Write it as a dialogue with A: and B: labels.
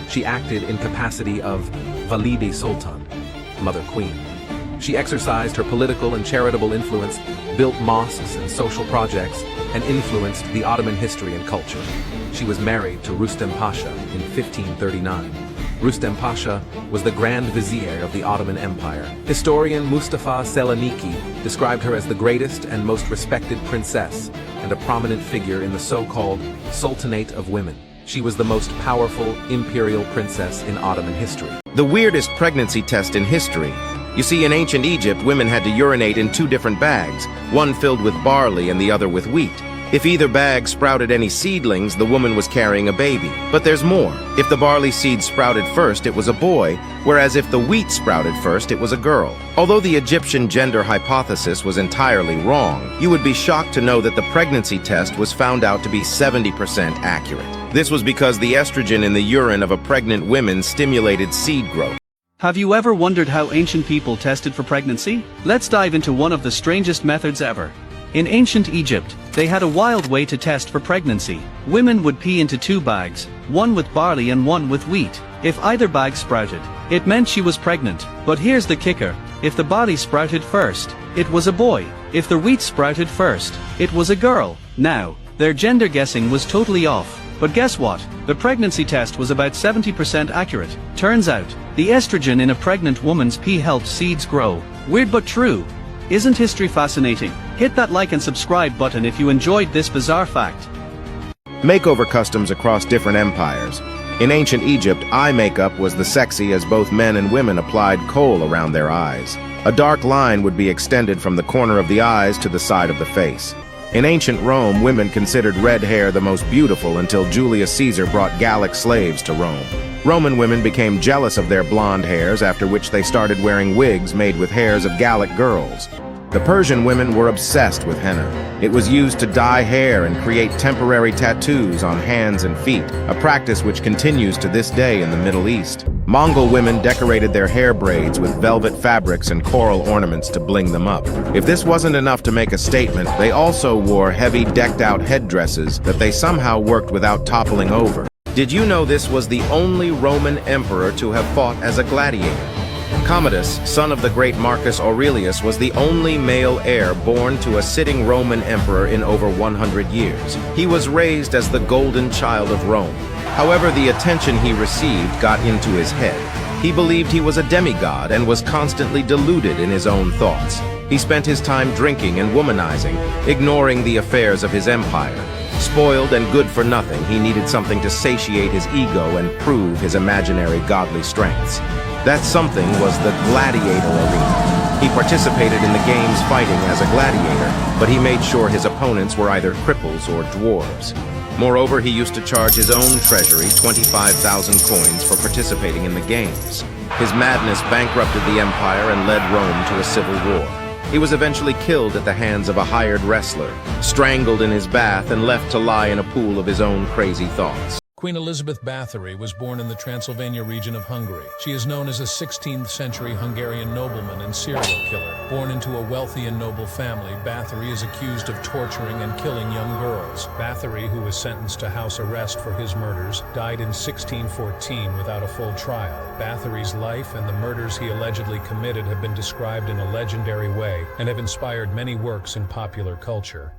A: she acted in capacity of Valide Sultan, Mother Queen. She exercised her political and charitable influence, built mosques and social projects, and influenced the Ottoman history and culture. She was married to Rustem Pasha in 1539. Rustem Pasha was the Grand Vizier of the Ottoman Empire. Historian Mustafa Selaniki described her as the greatest and most respected princess and a prominent figure in the so-called Sultanate of Women. She was the most powerful imperial princess in Ottoman history.
B: The weirdest pregnancy test in history. You see, in ancient Egypt, women had to urinate in two different bags, one filled with barley and the other with wheat. If either bag sprouted any seedlings, the woman was carrying a baby. But there's more. If the barley seed sprouted first, it was a boy, whereas if the wheat sprouted first, it was a girl. Although the Egyptian gender hypothesis was entirely wrong, you would be shocked to know that the pregnancy test was found out to be 70% accurate. This was because the estrogen in the urine of a pregnant woman stimulated seed growth.
C: Have you ever wondered how ancient people tested for pregnancy? Let's dive into one of the strangest methods ever. In ancient Egypt, they had a wild way to test for pregnancy. Women would pee into two bags, one with barley and one with wheat. If either bag sprouted, it meant she was pregnant. But here's the kicker. If the barley sprouted first, it was a boy. If the wheat sprouted first, it was a girl. Now, their gender guessing was totally off. But guess what? The pregnancy test was about 70% accurate. Turns out, the estrogen in a pregnant woman's pee helps seeds grow. Weird but true. Isn't history fascinating? Hit that like and subscribe button if you enjoyed this bizarre fact.
B: Makeover customs across different empires. In ancient Egypt, eye makeup was the sexy as both men and women applied kohl around their eyes. A dark line would be extended from the corner of the eyes to the side of the face. In ancient Rome, women considered red hair the most beautiful until Julius Caesar brought Gallic slaves to Rome. Roman women became jealous of their blonde hairs, after which they started wearing wigs made with hairs of Gallic girls. The Persian women were obsessed with henna. It was used to dye hair and create temporary tattoos on hands and feet, a practice which continues to this day in the Middle East. Mongol women decorated their hair braids with velvet fabrics and coral ornaments to bling them up. If this wasn't enough to make a statement, they also wore heavy decked-out headdresses that they somehow worked without toppling over. Did you know this was the only Roman emperor to have fought as a gladiator? Commodus, son of the great Marcus Aurelius, was the only male heir born to a sitting Roman emperor in over 100 years. He was raised as the golden child of Rome. However, the attention he received got into his head. He believed he was a demigod and was constantly deluded in his own thoughts. He spent his time drinking and womanizing, ignoring the affairs of his empire. Spoiled and good for nothing, he needed something to satiate his ego and prove his imaginary godly strengths. That something was the gladiator arena. He participated in the games fighting as a gladiator, but he made sure his opponents were either cripples or dwarves. Moreover, he used to charge his own treasury 25,000 coins for participating in the games. His madness bankrupted the empire and led Rome to a civil war. He was eventually killed at the hands of a hired wrestler, strangled in his bath and left to lie in a pool of his own crazy thoughts.
D: Queen Elizabeth Bathory was born in the Transylvania region of Hungary. She is known as a 16th century Hungarian nobleman and serial killer. Born into a wealthy and noble family, Bathory is accused of torturing and killing young girls. Bathory, who was sentenced to house arrest for his murders, died in 1614 without a full trial. Bathory's life and the murders he allegedly committed have been described in a legendary way and have inspired many works in popular culture.